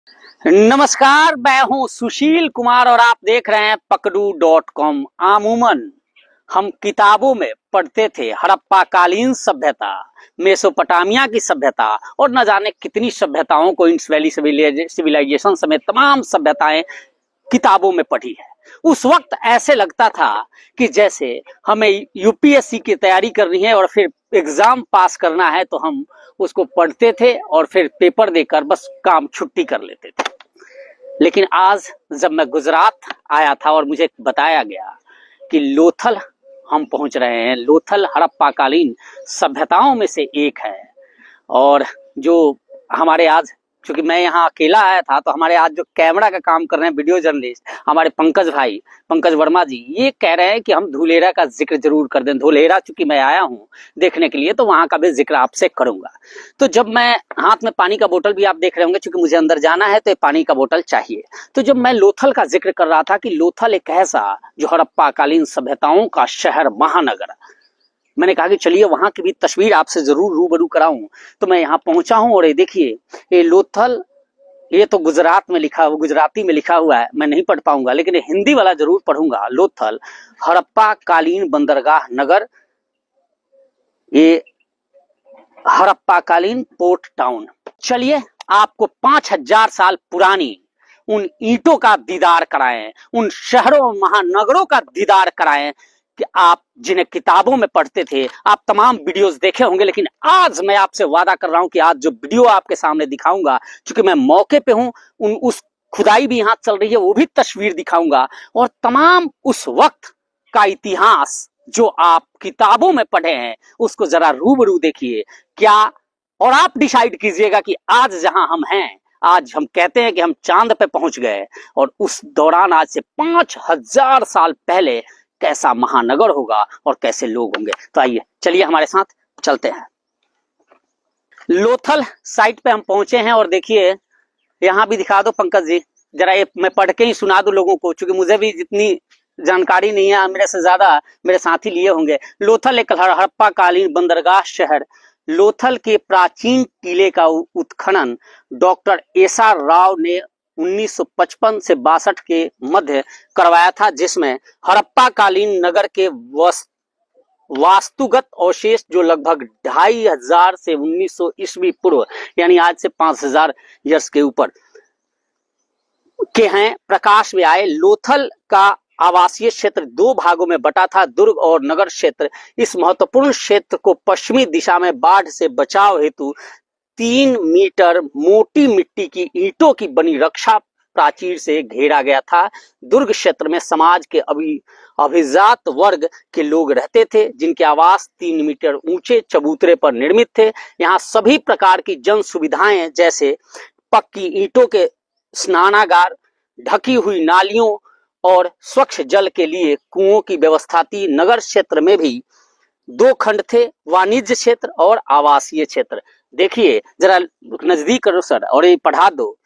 नमस्कार, मैं हूं सुशील कुमार और आप देख रहे हैं पकड़ू.com। अमूमन हम किताबों में पढ़ते थे हड़प्पा कालीन सभ्यता, मेसोपोटामिया की सभ्यता और न जाने कितनी सभ्यताओं को, इंडस वैली सिविलाइजेशन समेत तमाम सभ्यताएं किताबों में पढ़ी है। उस वक्त ऐसे लगता था कि जैसे हमें यूपीएससी की तैयारी करनी है और फिर एग्जाम पास करना है, तो हम उसको पढ़ते थे और फिर पेपर देकर बस काम छुट्टी कर लेते थे। लेकिन आज जब मैं गुजरात आया था और मुझे बताया गया कि लोथल हम पहुंच रहे हैं, लोथल हड़प्पा कालीन सभ्यताओं में से एक है। और जो हमारे आज, क्योंकि मैं यहाँ अकेला आया था, तो हमारे आज जो कैमरा का काम कर रहे हैं वीडियो जर्नलिस्ट हमारे पंकज वर्मा जी, ये कह रहे हैं कि हम धुलेरा का जिक्र जरूर कर दें। धुलेरा चूंकि मैं आया हूँ देखने के लिए, तो वहां का भी जिक्र आपसे करूंगा। तो जब मैं हाथ में पानी का बोतल भी आप देख रहे होंगे, क्योंकि मुझे अंदर जाना है तो पानी का बोतल चाहिए। तो जब मैं लोथल का जिक्र कर रहा था कि लोथल एक ऐसा जो हड़प्पा कालीन सभ्यताओं का शहर, महानगर, मैंने कहा कि चलिए वहां की भी तस्वीर आपसे जरूर रूबरू कराऊं। तो मैं यहाँ पहुंचा हूं और ये देखिए, ये लोथल, ये तो गुजरात में लिखा हुआ, गुजराती में लिखा हुआ है, मैं नहीं पढ़ पाऊंगा, लेकिन हिंदी वाला जरूर पढ़ूंगा। लोथल हड़प्पा कालीन बंदरगाह नगर, ये हड़प्पा कालीन पोर्ट टाउन। चलिए आपको 5000 साल पुरानी उन ईंटों का दीदार कराएं, उन शहरों महानगरों का दीदार कराएं कि आप जिन्हें किताबों में पढ़ते थे। आप तमाम वीडियोस देखे होंगे, लेकिन आज मैं आपसे वादा कर रहा हूं कि आज जो वीडियो आपके सामने दिखाऊंगा, क्योंकि मैं मौके पे हूं, उस खुदाई भी यहां चल रही है, वो भी तस्वीर दिखाऊंगा। और तमाम उस वक्त का इतिहास जो आप किताबों में पढ़े हैं, उसको जरा रूबरू देखिए क्या, और आप डिसाइड कीजिएगा कि आज जहां हम हैं, आज हम कहते हैं कि हम चांद पे पहुंच गए, और उस दौरान आज से 5000 साल पहले कैसा महानगर होगा और कैसे लोग होंगे। तो आइए, चलिए हमारे साथ चलते हैं। लोथल साइट पे हम पहुंचे हैं और देखिए, यहां भी दिखा दो पंकज जी, जरा ये मैं पढ़ के ही सुना दूं लोगों को, क्योंकि मुझे भी जितनी जानकारी नहीं है, मेरे से ज्यादा मेरे साथी लिए होंगे। लोथल एक हड़प्पा कालीन बंदरगाह शहर। लोथल के प्राचीन टीले का उत्खनन डॉक्टर एसा राव ने 1955 से 62 के मध्य करवाया था, जिसमें हड़प्पा कालीन नगर के वास्तुगत अवशेष जो लगभग 2500 से 1900 ईस्वी पूर्व, यानी आज से 5000 ईयर्स के ऊपर के हैं, प्रकाश में आए। लोथल का आवासीय क्षेत्र 2 भागों में बटा था, दुर्ग और नगर क्षेत्र। इस महत्वपूर्ण क्षेत्र को पश्चिमी दिशा में बाढ़ से बचाव हेतु 3 मीटर मोटी मिट्टी की ईंटों की बनी रक्षा प्राचीर से घेरा गया था। दुर्ग क्षेत्र में समाज के अभिजात वर्ग के लोग रहते थे, जिनके आवास 3 मीटर ऊंचे चबूतरे पर निर्मित थे। यहाँ सभी प्रकार की जन सुविधाएं, जैसे पक्की ईंटों के स्नानागार, ढकी हुई नालियों और स्वच्छ जल के लिए कुओं की व्यवस्था थी। नगर क्षेत्र में भी 2 खंड थे, वाणिज्य क्षेत्र और आवासीय क्षेत्र। देखिए जरा नजदीक करो सर, और ये पढ़ा दो।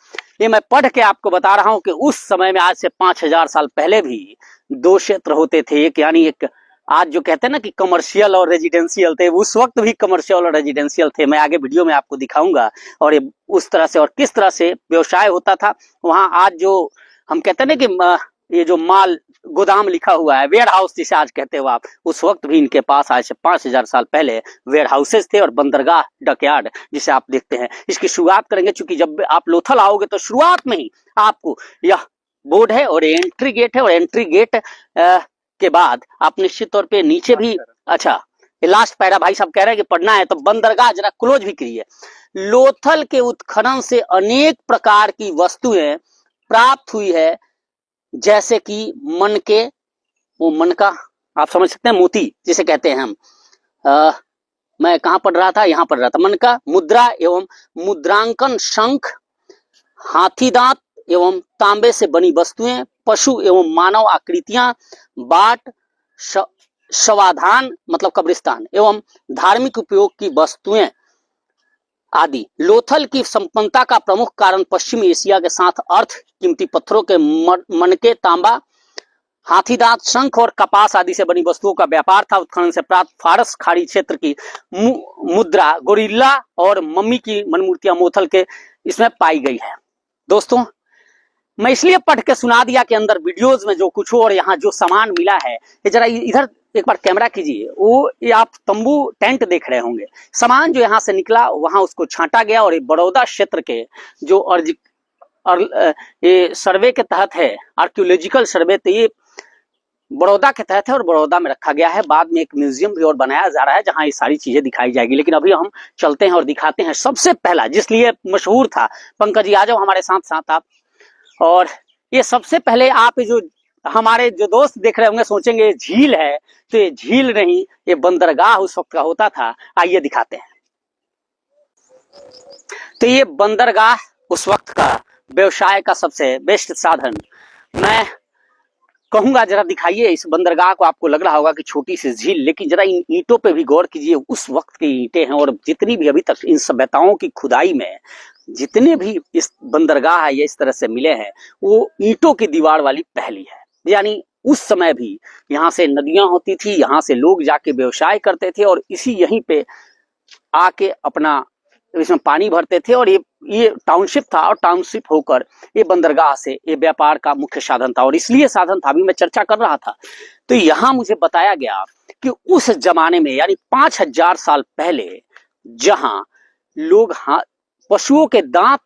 ये मैं पढ़ के आपको बता रहा हूं कि उस समय में, आज से 5000 साल पहले भी 2 क्षेत्र होते थे। एक यानी एक, आज जो कहते हैं ना कि कमर्शियल और रेजिडेंशियल थे, उस वक्त भी कमर्शियल और रेजिडेंशियल थे। मैं आगे वीडियो में आपको दिखाऊंगा, और ये उस तरह से और किस तरह से व्यवसाय होता था वहां। आज जो हम कहते हैं ना कि ये जो माल गोदाम लिखा हुआ है, वेयर हाउस जिसे आज कहते हो आप, उस वक्त भी इनके पास आज से 5000 साल पहले वेयर हाउसेस थे, और बंदरगाह, डकयार्ड जिसे आप देखते हैं। इसकी शुरुआत करेंगे, चूंकि जब आप लोथल आओगे तो शुरुआत में ही आपको यह बोर्ड है और एंट्री गेट है, और एंट्री गेट के बाद आप निश्चित तौर पे नीचे भी, अच्छा लास्ट पैरा भाई साहब कह रहे हैं कि पढ़ना है, तो बंदरगाह जरा क्लोज भी करिए। लोथल के उत्खनन से अनेक प्रकार की वस्तुएं प्राप्त हुई है, जैसे कि मनके, वो मनका आप समझ सकते हैं, मोती जिसे कहते हैं हम, मैं कहाँ पढ़ रहा था, यहाँ पढ़ रहा था। मनका, मुद्रा एवं मुद्रांकन, शंख, हाथी दांत एवं तांबे से बनी वस्तुएं, पशु एवं मानव आकृतियां, बाट, शवाधान मतलब कब्रिस्तान, एवं धार्मिक उपयोग की वस्तुएं आदि। लोथल की संपन्नता का प्रमुख कारण पश्चिमी एशिया के साथ अर्थ कीमती पत्थरों के मनके, तांबा, हाथी दांत, शंख और कपास आदि से बनी वस्तुओं का व्यापार था। उत्खनन से प्राप्त फारस खाड़ी क्षेत्र की मुद्रा, गोरिल्ला और मम्मी की मनमूर्तियां मोथल के इसमें पाई गई है। दोस्तों, मैं इसलिए पढ़ के सुना दिया कि अंदर वीडियोज में जो कुछ हो और यहाँ जो सामान मिला है, ये जरा इधर एक बार कैमरा कीजिए। वो ये आप तंबू टेंट देख रहे होंगे, सामान जो यहाँ से निकला वहां उसको छांटा गया और ये बड़ौदा क्षेत्र के जो और ये सर्वे के तहत है, आर्कियोलॉजिकल सर्वे, तो ये बड़ौदा के तहत है और बड़ौदा में रखा गया है। बाद में एक म्यूजियम भी और बनाया जा रहा है जहां ये सारी चीजें दिखाई जाएगी, लेकिन अभी हम चलते हैं और दिखाते हैं सबसे पहला, जिसलिए मशहूर था। पंकज जी आ जाओ हमारे साथ साथ आप। और ये सबसे पहले आप जो हमारे जो दोस्त देख रहे होंगे सोचेंगे झील है, तो ये झील नहीं, ये बंदरगाह उस वक्त का होता था। आइए दिखाते हैं। तो ये बंदरगाह उस वक्त का व्यवसाय का सबसे बेस्ट साधन, मैं कहूंगा जरा दिखाइए इस बंदरगाह को। आपको लग रहा होगा कि छोटी सी झील, लेकिन जरा इन ईंटों पे भी गौर कीजिए। उस वक्त की ईंटें हैं और जितनी भी अभी तक इन सभ्यताओं की खुदाई में जितने भी इस बंदरगाह है या इस तरह से मिले हैं, वो ईंटों की दीवार वाली पहली है। यानी उस समय भी यहाँ से नदियां होती थी, यहाँ से लोग जाके व्यवसाय करते थे और इसी यहीं पे आके अपना इसमें पानी भरते थे। और ये टाउनशिप था और टाउनशिप होकर ये बंदरगाह से ये व्यापार का मुख्य साधन था और इसलिए साधन था। अभी मैं चर्चा कर रहा था तो यहाँ मुझे बताया गया कि उस जमाने में यानी 5000 साल पहले जहां लोग पशुओं के दांत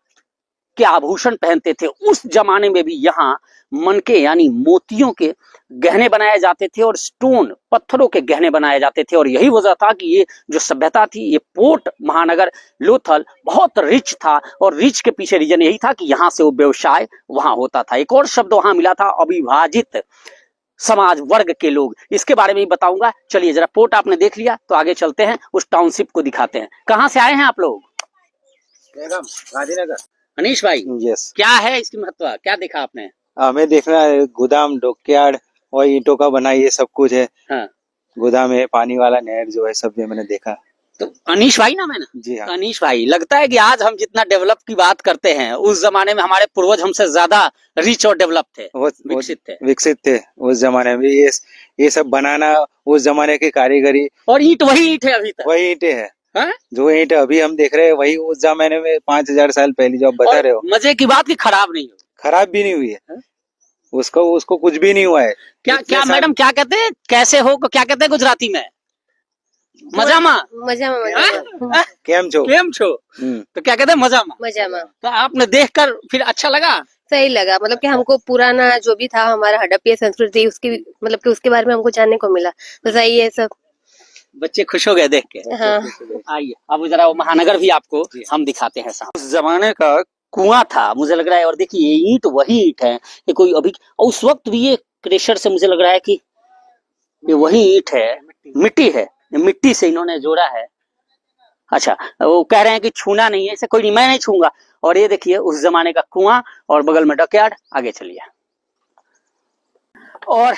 के आभूषण पहनते थे, उस जमाने में भी यहाँ मनके यानी मोतियों के गहने बनाए जाते थे और स्टोन पत्थरों के गहने बनाए जाते थे। और यही वजह था कि ये जो सभ्यता थी, ये पोर्ट महानगर लोथल बहुत रिच था और रिच के पीछे रीजन यही था कि यहाँ से वो व्यवसाय वहां होता था। एक और शब्द वहां मिला था, अविभाजित समाज वर्ग के लोग, इसके बारे में भी बताऊंगा। चलिए जरा पोर्ट आपने देख लिया तो आगे चलते हैं, उस टाउनशिप को दिखाते हैं। कहाँ से आए हैं आप लोग? गांधीनगर। अनीश भाई, यस। क्या है इसकी महत्व, क्या देखा आपने? हमें देखना है गोदाम, डॉकयार्ड और ईंटों का बना, ये सब कुछ है। हाँ। गोदाम है, पानी वाला नहर जो है, सब ये मैंने देखा। तो अनीश भाई ना, मैंने जी हाँ। अनीश भाई, लगता है कि आज हम जितना डेवलप की बात करते हैं, उस जमाने में हमारे पूर्वज हमसे ज्यादा रिच और डेवलप थे, विकसित थे उस जमाने में। ये सब बनाना उस जमाने की कारीगरी, और ईंट वही ईंट है अभी तक, वही ईंटे है। हाँ? जो ईंट अभी हम देख रहे हैं वही उस जमाने में 5000 साल पहले जो आप बता रहे हो। मजे की बात की खराब नहीं हो, खराब भी नहीं हुई है। उसको कुछ भी नहीं हुआ है। क्या मैडम क्या कहते हैं, कैसे हो, क्या कहते हैं गुजराती में? मजामा। केम छो। तो क्या कहते हैं? मजामा। तो आपने देखकर फिर अच्छा लगा? सही लगा, मतलब कि हमको पुराना जो भी था हमारा हड़प्पा संस्कृति, उसकी मतलब कि उसके बारे में हमको जानने को मिला। तो सही है सब, बच्चे खुश हो गए देख के। हाँ। आइए अब जरा वो महानगर भी आपको हम दिखाते हैं। उस जमाने का कुआं था मुझे लग रहा है, और देखिए ये ईंट वही ईंट है, ये कोई अभी उस वक्त भी ये क्रेशर से मुझे लग रहा है कि ये वही ईंट है, मिट्टी है, मिट्टी से इन्होंने जोड़ा है। अच्छा, वो कह रहे हैं कि छूना नहीं है, ऐसे कोई नहीं, मैं नहीं छूंगा। और ये देखिए उस जमाने का कुआं और बगल में डॉकयार्ड। आगे चलिए और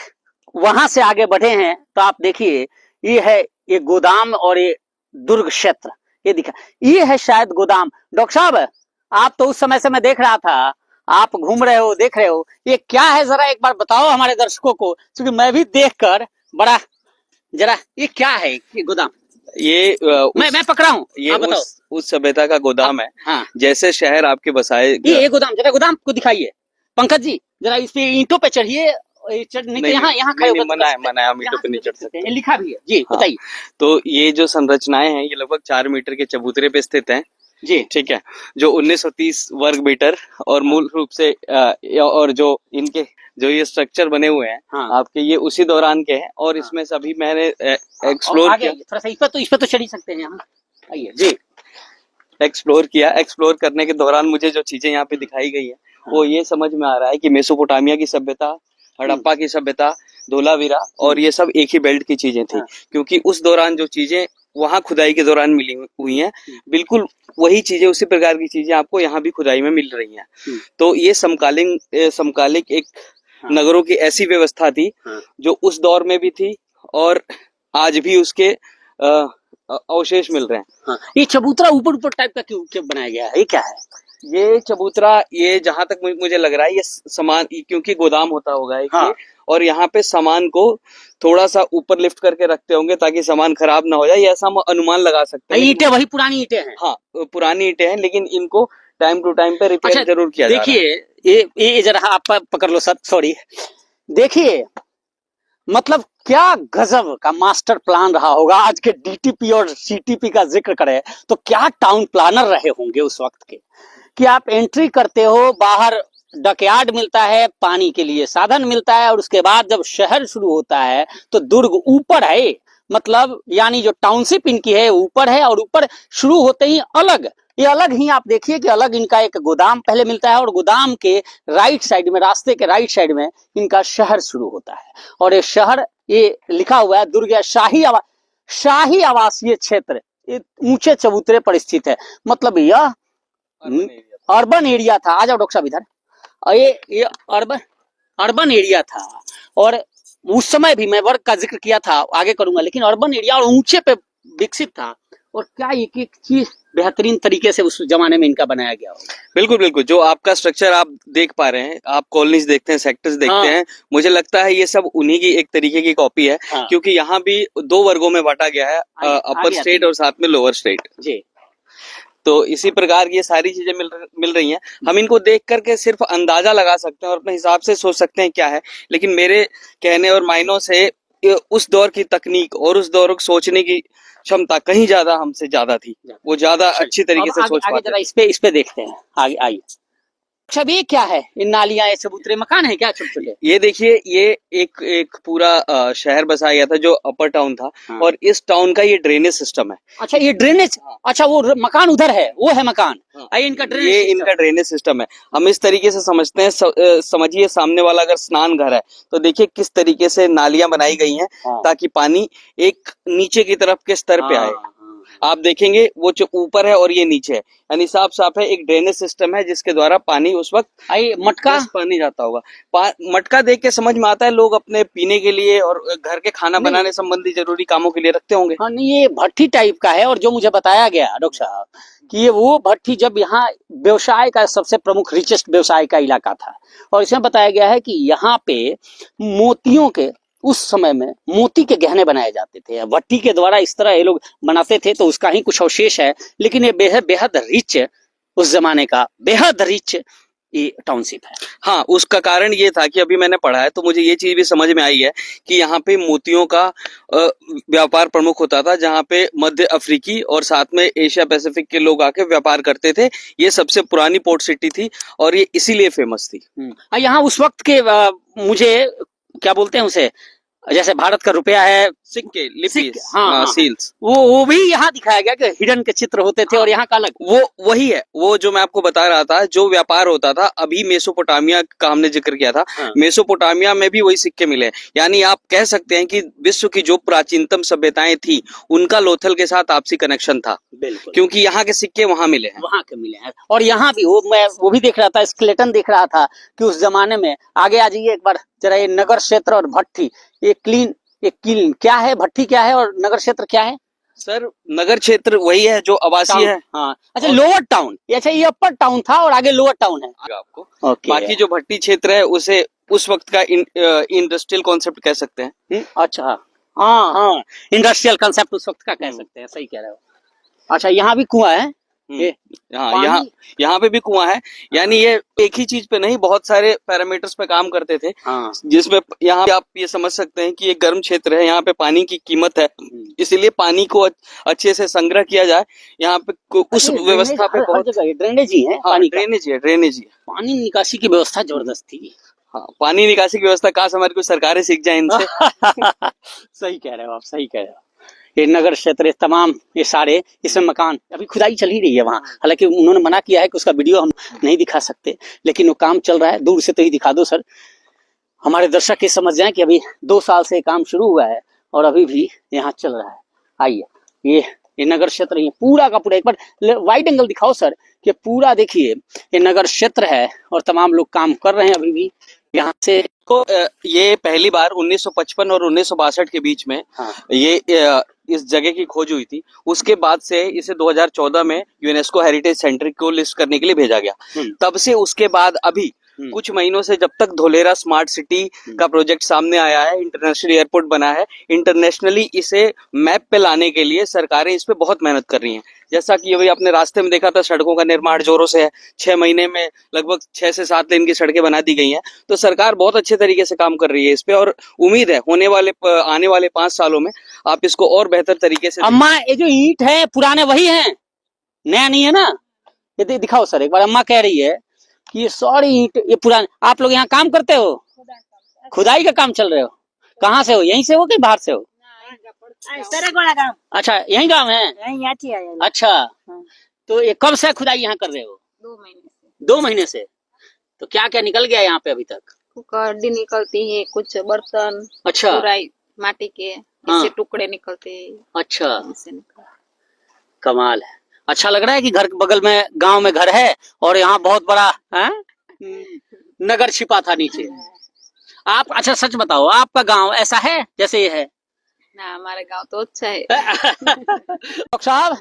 वहां से आगे बढ़े हैं तो आप देखिए ये है ये गोदाम और ये दुर्ग क्षेत्र, ये दिखा, ये है शायद गोदाम। डॉक्टर साहब आप तो उस समय से मैं देख रहा था, आप घूम रहे हो, देख रहे हो, ये क्या है जरा एक बार बताओ हमारे दर्शकों को, क्योंकि मैं भी देखकर बड़ा, जरा ये क्या है ये गोदाम? ये मैं पकड़ा हूँ, ये उस सभ्यता का गोदाम है। हाँ। जैसे शहर आपके बसाए, ये गोदाम, जरा गोदाम को दिखाइए पंकज जी, जरा इस पे ईंटों पे चढ़िए। यहाँ खड़े होकर मना है, हम ईंटों पे नहीं चढ़ सकते, लिखा भी है जी। हाँ। बताइए। तो ये जो संरचनाएं हैं ये लगभग 4 मीटर के चबूतरे पे स्थित हैं जी, ठीक है, जो 1930 वर्ग मीटर और मूल रूप से और जो इनके जो ये स्ट्रक्चर बने हुए हैं, हाँ। आपके ये उसी दौरान के हैं। और इसमें सभी मैंने एक्सप्लोर किया, थोड़ा सा इस पे तो चढ़ ही सकते हैं यहाँ। आइए जी। एक्सप्लोर करने के दौरान मुझे जो चीजें यहाँ पे दिखाई गई है, वो ये समझ में आ रहा है कि मेसोपोटामिया की सभ्यता, हड़प्पा की सभ्यता, धोलावीरा और ये सब एक ही बेल्ट की चीजें थी। क्योंकि उस दौरान जो चीजें वहां खुदाई के दौरान मिली हुई हैं, बिल्कुल वही चीजें, उसी प्रकार की चीजें आपको यहाँ भी खुदाई में मिल रही हैं। तो ये समकालिक एक नगरों की ऐसी व्यवस्था थी जो उस दौर में भी थी और आज भी उसके अवशेष मिल रहे हैं। ये चबूतरा ऊपर टाइप का क्यों बनाया गया है, ये क्या है? ये चबूतरा, ये जहां तक मुझे लग रहा है, ये सामान, क्योंकि गोदाम होता होगा एक, हाँ। और यहाँ पे सामान को थोड़ा सा ऊपर लिफ्ट करके रखते होंगे ताकि सामान खराब ना हो जाए, ऐसा हम अनुमान लगा सकते हैं। ईंटें वही पुरानी ईंटें हैं? हाँ, पुरानी ईंटें हैं, लेकिन इनको टाइम टू टाइम पे रिपेयर अच्छा, जरूर किया जा रहा है। देखिए ये जरा आप पकड़ लो सर, सॉरी। देखिए मतलब क्या गजब का मास्टर प्लान रहा होगा। आज के डीटीपी और सीटीपी का जिक्र करें तो क्या टाउन प्लानर रहे होंगे उस वक्त के, कि आप एंट्री करते हो, बाहर डकयार्ड मिलता है, पानी के लिए साधन मिलता है, और उसके बाद जब शहर शुरू होता है तो दुर्ग ऊपर है, मतलब यानी जो टाउनशिप इनकी है ऊपर है, और ऊपर शुरू होते ही अलग, ये अलग ही आप देखिए कि अलग इनका एक गोदाम पहले मिलता है, और गोदाम के राइट साइड में, रास्ते के राइट साइड में इनका शहर शुरू होता है। और ये शहर, ये लिखा हुआ है दुर्ग शाही आवासीय क्षेत्र, ये ऊंचे चबूतरे पर स्थित है। मतलब यह अर्बन एरिया था। आ जाओ डॉक्टर साहब इधर। और ये अर्बन एरिया था, और उस समय भी मैं वर्ग का जिक्र किया था, आगे करूंगा, लेकिन अर्बन एरिया और ऊंचे पे विकसित था। और क्या एक एक चीज बेहतरीन तरीके से उस जमाने में इनका बनाया गया होगा। बिल्कुल बिल्कुल, जो आपका स्ट्रक्चर आप देख पा रहे हैं, आप कॉलोनीज देखते हैं, सेक्टर्स देखते हाँ। हैं, मुझे लगता है ये सब उन्हीं की एक तरीके की कॉपी है। हाँ। क्योंकि यहाँ भी 2 वर्गों में बांटा गया है, आगे अपर आते स्टेट और साथ में लोअर स्टेट। जी। तो इसी प्रकार की ये सारी चीजें मिल रही हैं। हम इनको देख करके सिर्फ अंदाजा लगा सकते हैं और अपने हिसाब से सोच सकते हैं क्या है, लेकिन मेरे कहने और मायनों से उस दौर की तकनीक और उस दौर को सोचने की क्षमता कहीं ज्यादा हमसे ज्यादा थी। वो ज्यादा अच्छी तरीके से सोच आगे पाते जरा थे। इस पे देखते हैं, आगे आइए। अच्छा, अब ये क्या है? ये नालियां, ये चबूतरे, मकान है क्या छोटे छोटे? ये देखिए, ये एक पूरा शहर बसाया गया था जो अपर टाउन था। हाँ। और इस टाउन का ये ड्रेनेज सिस्टम है। अच्छा, ये ड्रेनेज, अच्छा वो मकान उधर है, वो है मकान। ये इनका ड्रेनेज ये सिस्टम। इनका ड्रेनेज सिस्टम है। हम इस तरीके से समझते हैं, समझिए सामने वाला अगर स्नान घर है तो देखिए किस तरीके से नालियां बनाई गई हैं हाँ। ताकि पानी एक नीचे की तरफ के स्तर पे आए। हाँ। आप देखेंगे वो जो ऊपर है और ये नीचे है, यानी साफ साफ है एक ड्रेनेज सिस्टम है जिसके द्वारा पानी उस वक्त ये मटका, पानी जाता होगा। मटका देख के समझ में आता है लोग अपने पीने के लिए और घर के खाना नहीं। बनाने संबंधी जरूरी कामों के लिए रखते होंगे। हाँ नहीं, ये भट्टी टाइप का है। और जो मुझे बताया गया डॉक्टर साहब कि ये वो भट्टी जब यहाँ व्यवसाय का सबसे प्रमुख रिचेस्ट व्यवसाय का इलाका था, और इसमें बताया गया है कि यहाँ पे मोतियों के, उस समय में मोती के गहने बनाए जाते थे। भट्टी के द्वारा इस तरह ये लोग बनाते थे, तो उसका ही कुछ अवशेष है। लेकिन ये बेहद रिच, उस जमाने का बेहद रिच ये टाउनशिप है। हाँ, उसका कारण ये था कि अभी मैंने पढ़ा है तो मुझे ये चीज भी समझ में आई है कि यहाँ पे मोतियों का व्यापार प्रमुख होता था, जहाँ पे मध्य अफ्रीकी और साथ में एशिया पैसिफिक के लोग आके व्यापार करते थे। ये सबसे पुरानी पोर्ट सिटी थी और ये इसीलिए फेमस थी। यहाँ उस वक्त के मुझे क्या बोलते हैं उसे, जैसे भारत का रुपया है, सिक्के, लिपीज, हाँ, सील्स, वो भी यहाँ दिखाया गया कि हिडन के चित्र होते थे, और यहाँ का अलग। वो वही है, वो जो मैं आपको बता रहा था, जो व्यापार होता था। अभी मेसोपोटामिया का हमने जिक्र किया था। हाँ। मेसोपोटामिया में भी वही सिक्के मिले। यानी आप कह सकते हैं कि विश्व की जो प्राचीनतम सभ्यताएं थी उनका लोथल के साथ आपसी कनेक्शन था, बिल्कुल, क्योंकि यहाँ के सिक्के वहां मिले हैं। वहां के मिले हैं। और यहाँ भी मैं वो भी देख रहा था, स्केलेटन देख रहा था कि उस जमाने में, आगे आ जाइए एक बार जरा, ये नगर क्षेत्र और भट्टी, ये किल क्या है, भट्टी क्या है और नगर क्षेत्र क्या है? सर, नगर क्षेत्र वही है जो आवासीय है। हाँ, अच्छा, लोअर टाउन। अच्छा, ये अपर टाउन था और आगे लोअर टाउन है आपको। ओके। बाकी जो भट्टी क्षेत्र है उसे उस वक्त का इंडस्ट्रियल कॉन्सेप्ट कह सकते हैं। अच्छा, हाँ, इंडस्ट्रियल कंसेप्ट उस वक्त का कह सकते हैं, सही कह रहे हो। अच्छा, यहाँ भी कुआं है। ये हाँ, यहाँ पे भी कुआं है। यानी ये एक ही चीज पे नहीं, बहुत सारे पैरामीटर्स पे काम करते थे। हाँ। जिसमें यहाँ आप ये समझ सकते हैं कि ये गर्म क्षेत्र है, यहाँ पे पानी की कीमत है, इसीलिए पानी को अच्छे से संग्रह किया जाए। यहाँ पे उस व्यवस्था पे बहुत जगह ड्रेनेज ही है, हाँ, ड्रेनेज है। पानी निकासी की व्यवस्था जबरदस्त थी। हाँ, पानी निकासी की व्यवस्था काश हमारी कुछ सरकारें सीख जाए इनसे। सही कह रहे हो आप, सही कह रहे हो। ये नगर क्षेत्र तमाम, ये सारे, इसमें मकान अभी खुदाई चल ही रही है वहाँ। हालांकि उन्होंने मना किया है कि उसका वीडियो हम नहीं दिखा सकते, लेकिन वो काम चल रहा है। दूर से तो ही दिखा दो सर, हमारे दर्शक ये समझ जाएं कि अभी 2 साल से काम शुरू हुआ है और अभी भी यहाँ चल रहा है। आइए, ये नगर क्षेत्र ही पूरा का पूरा, एक बार वाइड एंगल दिखाओ सर, कि पूरा देखिए ये नगर क्षेत्र है और तमाम लोग काम कर रहे हैं अभी भी यहाँ से। तो ये पहली बार 1955 और 1962 के बीच में हाँ। ये इस जगह की खोज हुई थी। उसके बाद से इसे 2014 में यूनेस्को हेरिटेज सेंटर को लिस्ट करने के लिए भेजा गया। तब से उसके बाद अभी कुछ महीनों से जब तक धोलेरा स्मार्ट सिटी का प्रोजेक्ट सामने आया है, इंटरनेशनल एयरपोर्ट बना है, इंटरनेशनली इसे मैप पे लाने के लिए सरकारें इस पे बहुत मेहनत कर रही हैं। जैसा कि अभी आपने रास्ते में देखा था, सड़कों का निर्माण जोरों से है। 6 महीने में लगभग 6 से 7 लेन की सड़कें बना दी गई हैं। तो सरकार बहुत अच्छे तरीके से काम कर रही है इस पे, और उम्मीद है आने वाले 5 सालों में आप इसको और बेहतर तरीके से। अम्मा, ये जो ईंट है पुराने वही हैं, नया नहीं है ना? ये दिखाओ सर एक बार। अम्मा कह रही है कि ये सारी ईंट ये पुराने। आप लोग यहाँ काम करते हो? खुदाई का काम चल रहे हो? कहाँ से हो? यहीं से हो कि बाहर से हो? अच्छा, यही गांव है। अच्छा, तो ये कब से खुदाई यहाँ कर रहे हो? 2 महीने से। 2 महीने से। तो क्या क्या निकल गया यहाँ पे अभी तक? कड्डी निकलती है, कुछ बर्तन, अच्छा, पूराई माटी के हाँ। ऐसे टुकड़े निकलते हैं। अच्छा, ऐसे निकलते। कमाल है। अच्छा लग रहा है कि घर के बगल में गांव में घर है और यहाँ बहुत बड़ा है नगर छिपा था नीचे। आप अच्छा सच बताओ, आपका गांव ऐसा है जैसे ये है? ना, हमारा गांव तो अच्छा है। डॉक्टर साहब,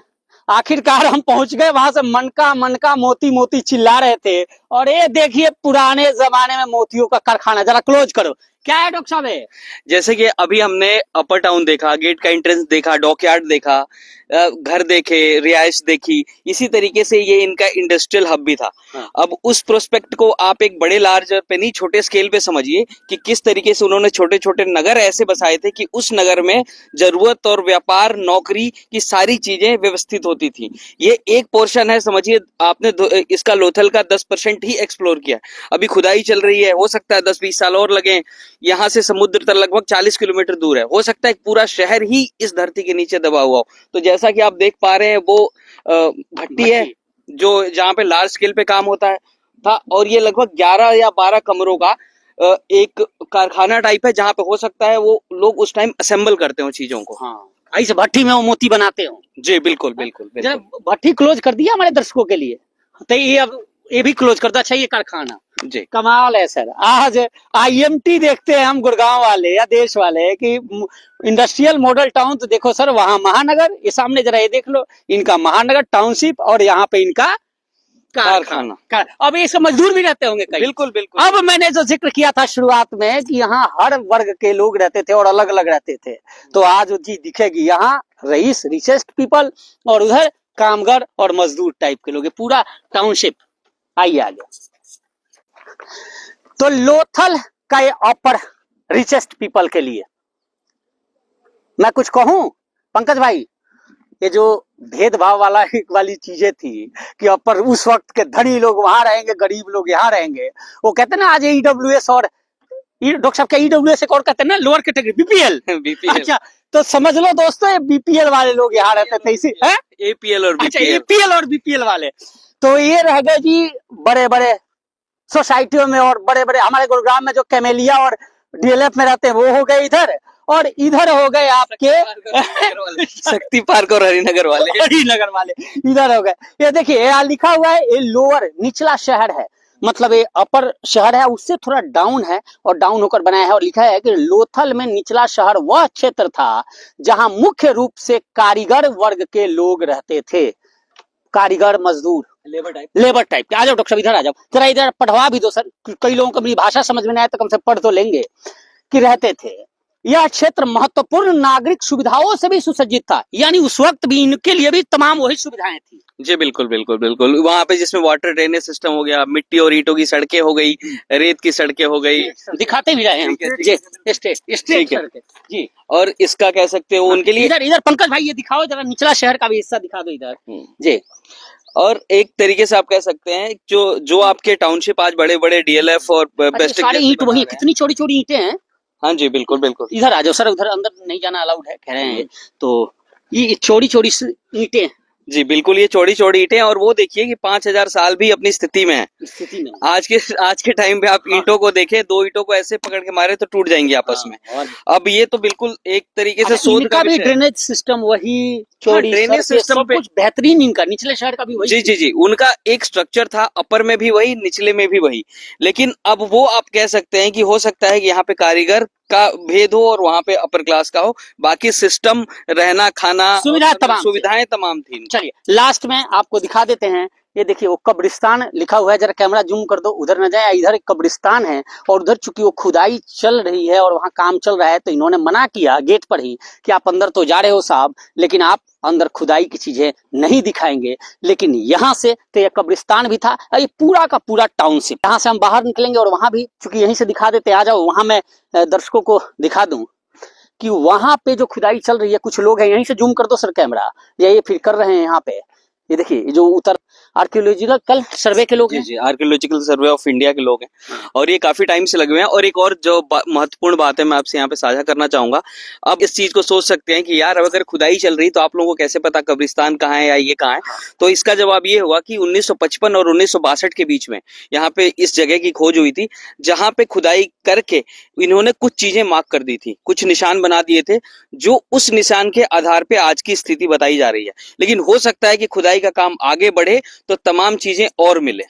आखिरकार हम पहुंच गए वहां से। मनका मोती मोती चिल्ला रहे थे, और ये देखिए पुराने जमाने में मोतियों का कारखाना। जरा क्लोज करो, क्या है डॉक्टर साहब? जैसे कि अभी हमने अपर टाउन देखा, गेट का एंट्रेंस देखा, डॉकयार्ड देखा, घर देखे, रिहाइश देखी, इसी तरीके से ये इनका इंडस्ट्रियल हब भी था। हाँ। अब उस प्रोस्पेक्ट को आप एक बड़े लार्ज पे नहीं, छोटे स्केल पे समझिए कि किस तरीके से उन्होंने छोटे छोटे नगर ऐसे बसाए थे कि उस नगर में जरूरत और व्यापार, नौकरी की सारी चीजें व्यवस्थित होती थी। ये एक पोर्शन है, समझिए आपने इसका लोथल का 10% ही एक्सप्लोर किया। अभी खुदाई चल रही है, हो सकता है 10-20 साल और लगे। यहाँ से समुद्र तक लगभग 40 किलोमीटर दूर है, हो सकता है एक पूरा शहर ही इस धरती के नीचे दबा हुआ हो। तो जैसा कि आप देख पा रहे हैं, वो भट्टी है जो जहाँ पे लार्ज स्केल पे काम होता है था, और ये लगभग 11 या 12 कमरों का एक कारखाना टाइप है, जहाँ पे हो सकता है वो लोग उस टाइम असेंबल करते हो चीजों को। हाँ, ऐसे भट्टी में वो मोती बनाते हो। जी बिल्कुल बिल्कुल जरा बिल्कुल। भट्टी क्लोज कर दिया हमारे दर्शकों के लिए, तो ये अब ये भी क्लोज कर दो। अच्छा, ये कारखाना जी कमाल है सर। आज IMT देखते हैं हम गुड़गांव वाले या देश वाले कि इंडस्ट्रियल मॉडल टाउन, तो देखो सर वहां महानगर, ये सामने जरा ये देख लो, इनका महानगर टाउनशिप, और यहाँ पे इनका कारखाना। अब इसके मजदूर भी रहते होंगे कई। बिल्कुल बिल्कुल। अब मैंने जो जिक्र किया था शुरुआत में कि यहाँ हर वर्ग के लोग रहते थे और अलग अलग रहते थे, तो आज वो चीज दिखेगी। यहाँ रईस, रिचेस्ट पीपल, और उधर कामगार और मजदूर टाइप के लोग, पूरा टाउनशिप। आइए आगे। तो लोथल का ये अपर रिचेस्ट पीपल के लिए मैं कुछ कहूं पंकज भाई? ये जो भेदभाव वाली चीजें थी कि अपर उस वक्त के धनी लोग वहां रहेंगे, गरीब लोग यहाँ रहेंगे। वो कहते हैं ना आज EWS और डॉक्टर साहब क्या EWS एक और कहते हैं ना, लोअर कैटेगरी BPL। बीपीएल। अच्छा, तो समझ लो दोस्तों, ये BPL वाले लोग यहाँ रहते थे इसी है। APL और अच्छा, BPL। APL और BPL वाले, तो ये रह गए जी बड़े बड़े सोसाइटियों में, और बड़े बड़े हमारे गुरुग्राम में जो कैमेलिया और DLF में रहते हैं वो हो गए इधर, और इधर हो गए आपके शक्ति पार्क और हरिनगर वाले। हरिनगर वाले इधर हो गए। ये देखिए यहाँ लिखा हुआ है, ये लोअर निचला शहर है, मतलब ये अपर शहर है उससे थोड़ा डाउन है और डाउन होकर बनाया है, और लिखा है कि लोथल में निचला शहर वह क्षेत्र था जहां मुख्य रूप से कारीगर वर्ग के लोग रहते थे। कारीगर, मजदूर, लेबर टाइप। आ जाओ डॉक्टर साहब, इधर आ जाओ जरा, इधर पढ़वा भी दो सर, कई लोगों को मेरी भाषा समझ में नहीं आया तो कम से पढ़ तो लेंगे। कि रहते थे, यह क्षेत्र महत्वपूर्ण नागरिक सुविधाओं से भी सुसज्जित था, यानी उस वक्त भी इनके लिए भी तमाम वही सुविधाएं थी। जी बिल्कुल बिल्कुल बिल्कुल। वहाँ पे जिसमें वाटर ड्रेनेज सिस्टम हो गया, मिट्टी और ईंटों की सड़कें हो गई, रेत की सड़कें हो गई, दिखाते भी रहे हैं जी, स्ट्रेट सड़कें जी। और इसका कह सकते हो उनके लिए। इधर पंकज भाई ये दिखाओ जरा, निचला शहर का भी हिस्सा दिखा दो इधर जी। और एक तरीके से आप कह सकते हैं जो आपके टाउनशिप आज बड़े बड़े DLF और बेस्ट सारे ईंट वही, कितनी छोटी छोटी ईंटें हैं। हाँ जी बिल्कुल बिल्कुल। इधर आ जाओ सर, उधर अंदर नहीं जाना अलाउड है कह रहे हैं, तो ये चौड़ी चौड़ी ईंटें जी बिल्कुल, ये चौड़ी चौड़ी ईंटें, और वो देखिए कि 5000 साल भी अपनी स्थिति में है। स्थिति में आज के टाइम पे आप ईंटों को देखें, 2 ईंटों को ऐसे पकड़ के मारे तो टूट जाएंगी आपस में। अब ये तो बिल्कुल एक तरीके से शोध का भी ड्रेनेज सिस्टम वही, चौड़ी ड्रेनेज सिस्टम सब कुछ बेहतरीन, इनका निचले शहर का भी वही। जी जी जी, उनका एक स्ट्रक्चर था, अपर में भी वही, निचले में भी वही। लेकिन अब वो आप कह सकते हैं कि हो सकता है कि यहाँ पे कारीगर का भेद हो और वहाँ पे अपर क्लास का हो, बाकी सिस्टम, रहना खाना, सुविधाएं तमाम थी। चलिए लास्ट में आपको दिखा देते हैं ये देखिए वो कब्रिस्तान लिखा हुआ है, जरा कैमरा जूम कर दो, उधर न जाए, इधर एक कब्रिस्तान है और उधर चूंकि वो खुदाई चल रही है और वहाँ काम चल रहा है तो इन्होंने मना किया गेट पर ही कि आप अंदर तो जा रहे हो साहब, लेकिन आप अंदर खुदाई की चीजें नहीं दिखाएंगे। लेकिन यहाँ से तो ये कब्रिस्तान भी था, ये पूरा का पूरा टाउनशिप। यहाँ से हम बाहर निकलेंगे और वहां भी चूंकि यहीं से दिखा देते, आ जाओ वहां मैं दर्शकों को दिखा दूं कि वहां पे जो खुदाई चल रही है, कुछ लोग हैं, यहीं से जूम कर दो सर कैमरा, ये फिर कर रहे हैं यहाँ पे। ये देखिए जो उतर आर्कियोलॉजिकल सर्वे के लोग जी हैं। जी, आर्कियोलॉजिकल सर्वे ऑफ इंडिया के लोग हैं और ये काफी टाइम से लगे हुए हैं। और एक और जो महत्वपूर्ण बात है मैं आपसे यहाँ पे साझा करना चाहूंगा। अब इस चीज को सोच सकते हैं कि यार अब अगर खुदाई चल रही तो आप लोगों को कैसे पता कब्रिस्तान कहाँ है या ये कहाँ है, तो इसका जवाब ये हुआ कि 1955 और 1962 के बीच में यहाँ पे इस जगह की खोज हुई थी, जहाँ पे खुदाई करके इन्होंने कुछ चीजें मार्क कर दी थी, कुछ निशान बना दिए थे, जो उस निशान के आधार पे आज की स्थिति बताई जा रही है। लेकिन हो सकता है कि खुदाई का काम आगे बढ़े तो तमाम चीजें और मिले।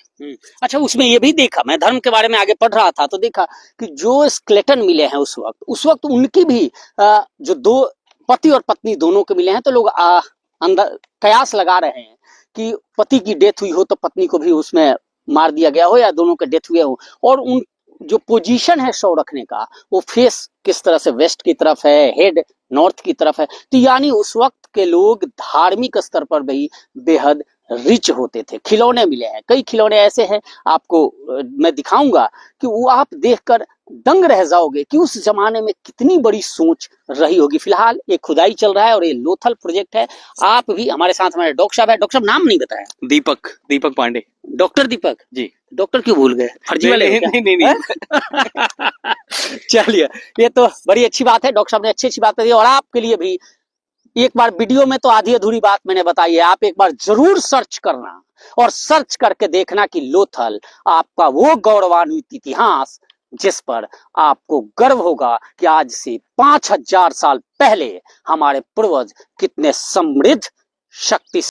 अच्छा, उसमें ये भी देखा, मैं धर्म के बारे में आगे पढ़ रहा था तो देखा कि जो स्केलेटन मिले हैं उस वक्त उनकी भी जो दो पति और पत्नी दोनों के मिले हैं, तो लोग अंदर कयास लगा रहे हैं कि पति की डेथ हुई हो तो पत्नी को भी उसमें मार दिया गया हो या दोनों के डेथ हुए हो। और उन जो पोजीशन है शव रखने का, वो फेस किस तरह से वेस्ट की तरफ है, हेड नॉर्थ की तरफ है, तो यानी उस वक्त के लोग धार्मिक स्तर पर भी बेहद रिच होते थे। खिलौने मिले हैं, कई खिलौने ऐसे हैं आपको मैं दिखाऊंगा कि वो आप देखकर दंग रह जाओगे कि उस जमाने में कितनी बड़ी सोच रही होगी। फिलहाल ये खुदाई चल रहा है और ये लोथल प्रोजेक्ट है। आप भी हमारे साथ, हमारे डॉक्टर साहब है, डॉक्टर साहब नाम नहीं बताया। दीपक पांडे। डॉक्टर दीपक जी। डॉक्टर क्यों भूल गए, फर्जी वाले हो क्या? नहीं। चलिए, ये तो बड़ी अच्छी बात है, डॉक्टर साहब ने अच्छी बात बताई। और आपके लिए भी एक बार वीडियो में तो आधी अधूरी बात मैंने बताई है, आप एक बार जरूर सर्च करना और सर्च करके देखना कि लोथल आपका वो गौरवान्वित इतिहास जिस पर आपको गर्व होगा कि आज से 5000 साल पहले हमारे पूर्वज कितने समृद्ध शक्ति